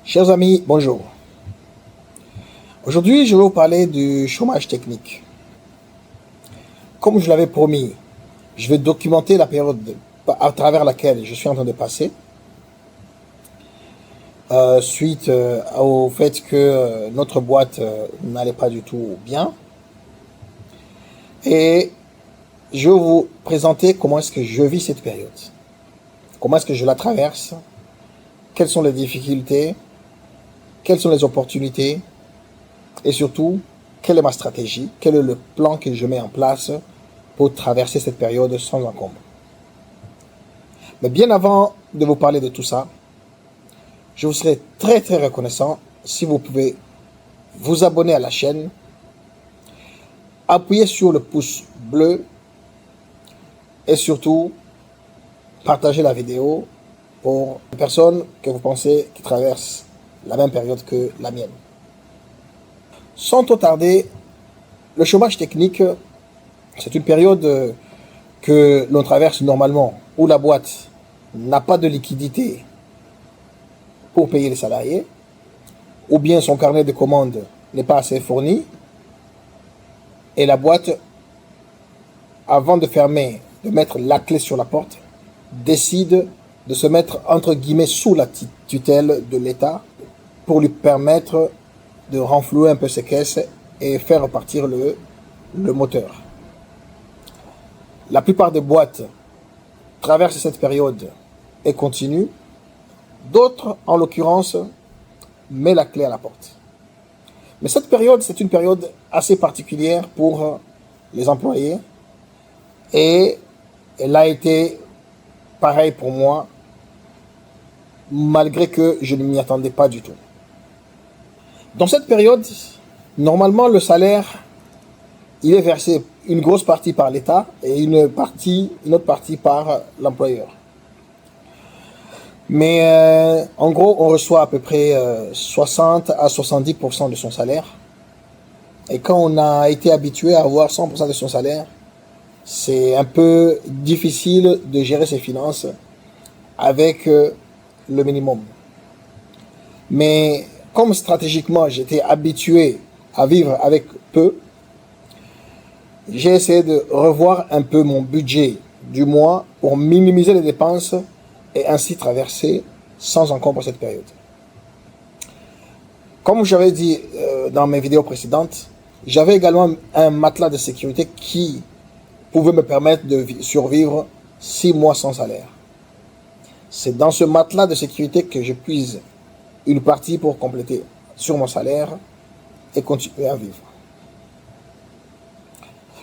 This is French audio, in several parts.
Chers amis, bonjour. Aujourd'hui, je vais vous parler du chômage technique. Comme je l'avais promis, je vais documenter la période à travers laquelle je suis en train de passer, suite au fait que notre boîte n'allait pas du tout bien. Et je vais vous présenter comment est-ce que je vis cette période. Comment est-ce que je la traverse, quelles sont les difficultés, quelles sont les opportunités, et surtout, quelle est ma stratégie, quel est le plan que je mets en place pour traverser cette période sans encombre. Mais bien avant de vous parler de tout ça, je vous serai très reconnaissant si vous pouvez vous abonner à la chaîne, appuyer sur le pouce bleu et surtout partager la vidéo pour les personnes que vous pensez qui traversent la même période que la mienne. Sans trop tarder, le chômage technique, c'est une période que l'on traverse normalement où la boîte n'a pas de liquidité pour payer les salariés, ou bien son carnet de commandes n'est pas assez fourni, et la boîte, avant de fermer, de mettre la clé sur la porte, décide de se mettre entre guillemets sous la tutelle de l'État pour lui permettre de renflouer un peu ses caisses et faire repartir le moteur. La plupart des boîtes traversent cette période et continuent. D'autres, en l'occurrence, mettent la clé à la porte. Mais cette période, c'est une période assez particulière pour les employés et elle a été pareil pour moi, malgré que je ne m'y attendais pas du tout. Dans cette période, normalement, le salaire, il est versé une grosse partie par l'État et une autre partie par l'employeur. Mais en gros, on reçoit à peu près 60 à 70% de son salaire. Et quand on a été habitué à avoir 100% de son salaire, c'est un peu difficile de gérer ses finances avec le minimum. Mais comme stratégiquement j'étais habitué à vivre avec peu, j'ai essayé de revoir un peu mon budget du mois pour minimiser les dépenses et ainsi traverser sans encombre cette période. Comme j'avais dit dans mes vidéos précédentes, j'avais également un matelas de sécurité qui pouvait me permettre de survivre 6 mois sans salaire. C'est dans ce matelas de sécurité que je puise une partie pour compléter sur mon salaire et continuer à vivre.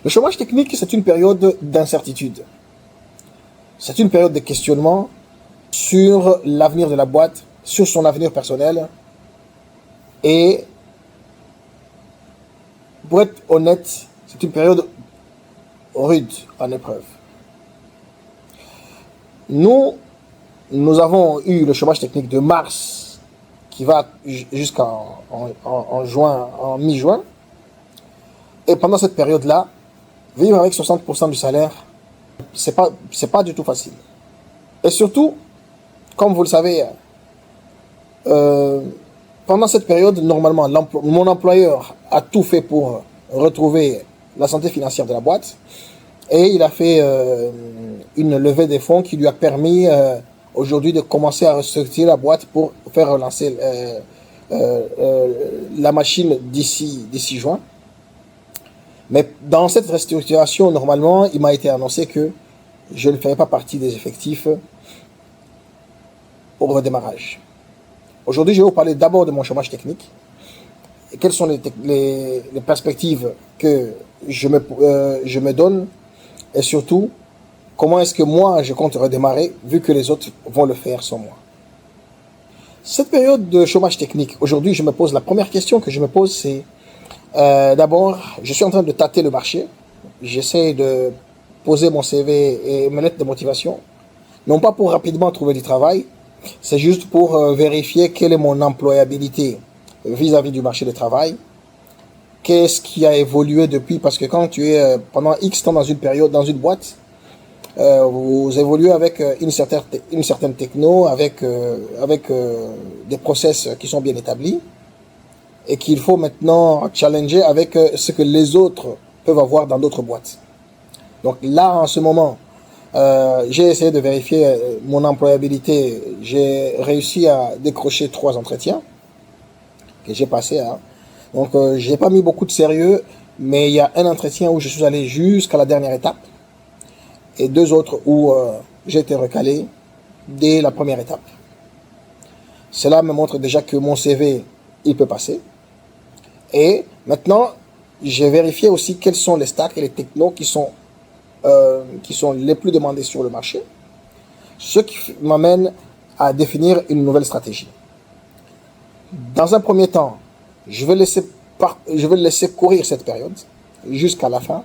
Le chômage technique, c'est une période d'incertitude. C'est une période de questionnement sur l'avenir de la boîte, sur son avenir personnel. Et pour être honnête, c'est une période rude en épreuve. Nous avons eu le chômage technique de mars qui va jusqu'en juin, en mi-juin. Et pendant cette période-là, vivre avec 60% du salaire, c'est pas du tout facile. Et surtout, comme vous le savez, pendant cette période, normalement, mon employeur a tout fait pour retrouver la santé financière de la boîte. Et il a fait une levée des fonds qui lui a permis aujourd'hui de commencer à restructurer la boîte pour faire relancer la machine d'ici juin. Mais dans cette restructuration, normalement, il m'a été annoncé que je ne ferai pas partie des effectifs au redémarrage. Aujourd'hui, je vais vous parler d'abord de mon chômage technique. Et quelles sont les perspectives que je me donne et surtout, comment est-ce que moi, je compte redémarrer vu que les autres vont le faire sans moi. Cette période de chômage technique, aujourd'hui, la première question que je me pose, c'est d'abord, je suis en train de tâter le marché. J'essaie de poser mon CV et mes lettres de motivation. Non pas pour rapidement trouver du travail, c'est juste pour vérifier quelle est mon employabilité vis-à-vis du marché du travail. Qu'est-ce qui a évolué depuis? Parce que quand tu es pendant X temps dans une période, dans une boîte, vous évoluez avec une certaine techno, avec des process qui sont bien établis et qu'il faut maintenant challenger avec ce que les autres peuvent avoir dans d'autres boîtes. Donc là, en ce moment, j'ai essayé de vérifier mon employabilité. J'ai réussi à décrocher 3 entretiens que j'ai passés. Hein. Donc, j'ai pas mis beaucoup de sérieux, mais il y a un entretien où je suis allé jusqu'à la dernière étape et 2 autres où j'ai été recalé dès la première étape. Cela me montre déjà que mon CV, il peut passer. Et maintenant, j'ai vérifié aussi quels sont les stacks et les technos qui sont les plus demandés sur le marché, ce qui m'amène à définir une nouvelle stratégie. Dans un premier temps, je vais laisser courir cette période jusqu'à la fin,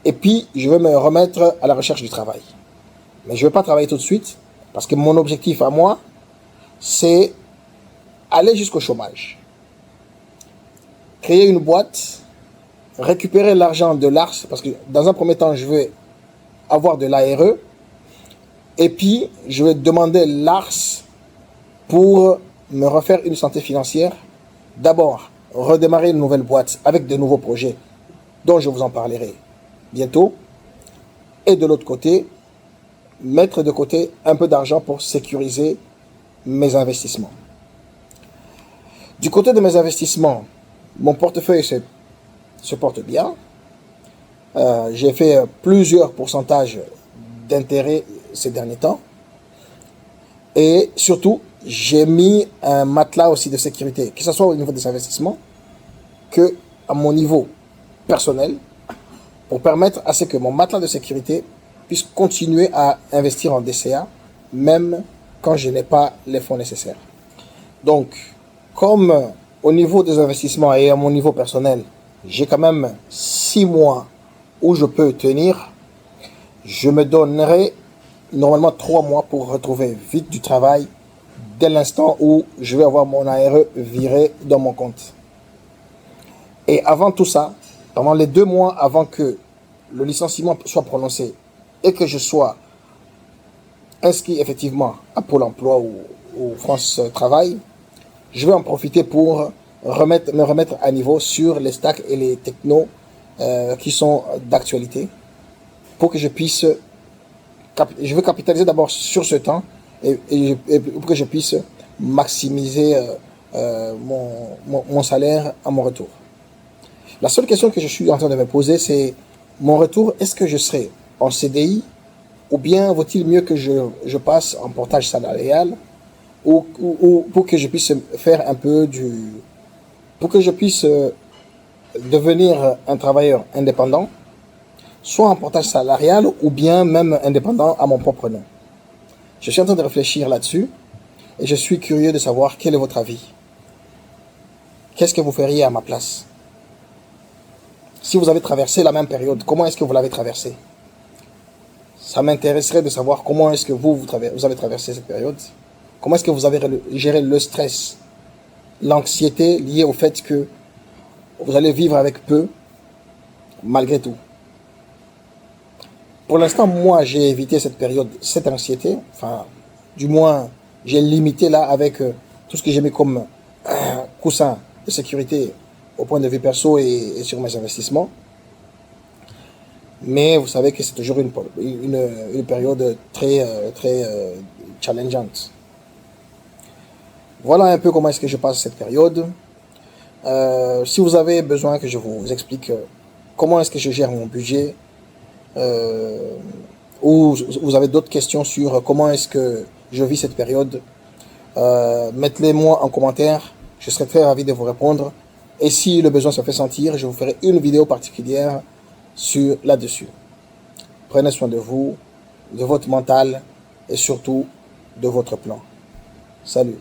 et puis je vais me remettre à la recherche du travail. Mais je ne vais pas travailler tout de suite, parce que mon objectif à moi, c'est aller jusqu'au chômage. Créer une boîte, récupérer l'argent de l'ARS, parce que dans un premier temps, je vais avoir de l'ARE, et puis je vais demander l'ARS pour me refaire une santé financière. D'abord, redémarrer une nouvelle boîte avec de nouveaux projets dont je vous en parlerai bientôt. Et de l'autre côté, mettre de côté un peu d'argent pour sécuriser mes investissements. Du côté de mes investissements, mon portefeuille se porte bien. J'ai fait plusieurs pourcentages d'intérêt ces derniers temps. Et surtout, j'ai mis un matelas aussi de sécurité, que ce soit au niveau des investissements, que à mon niveau personnel, pour permettre à ce que mon matelas de sécurité puisse continuer à investir en DCA, même quand je n'ai pas les fonds nécessaires. Donc, comme au niveau des investissements et à mon niveau personnel, j'ai quand même 6 mois où je peux tenir, je me donnerai normalement 3 mois pour retrouver vite du travail dès l'instant où je vais avoir mon ARE viré dans mon compte. Et avant tout ça, pendant les 2 mois avant que le licenciement soit prononcé et que je sois inscrit effectivement à Pôle emploi ou France Travail, je vais en profiter pour me remettre à niveau sur les stacks et les technos qui sont d'actualité pour que je puisse... Je veux capitaliser d'abord sur ce temps et pour que je puisse maximiser mon salaire à mon retour. La seule question que je suis en train de me poser, c'est mon retour, est-ce que je serai en CDI ou bien vaut-il mieux que je passe en portage salarial ou pour que je puisse faire un peu pour que je puisse devenir un travailleur indépendant, soit en portage salarial ou bien même indépendant à mon propre nom. Je suis en train de réfléchir là-dessus et je suis curieux de savoir quel est votre avis. Qu'est-ce que vous feriez à ma place? Si vous avez traversé la même période, comment est-ce que vous l'avez traversée? Ça m'intéresserait de savoir comment est-ce que vous avez traversé cette période. Comment est-ce que vous avez géré le stress, l'anxiété liée au fait que vous allez vivre avec peu, malgré tout. Pour l'instant, moi, j'ai évité cette période, cette anxiété. Enfin, du moins, j'ai limité là avec tout ce que j'ai mis comme coussin de sécurité au point de vue perso et sur mes investissements. Mais vous savez que c'est toujours une période très challengeante. Voilà un peu comment est-ce que je passe cette période. Si vous avez besoin que je vous explique comment est-ce que je gère mon budget, ou vous avez d'autres questions sur comment est-ce que je vis cette période, mettez-les moi en commentaire. Je serai très ravi de vous répondre. Et si le besoin se fait sentir, je vous ferai une vidéo particulière là-dessus. Prenez soin de vous, de votre mental et surtout de votre plan. Salut.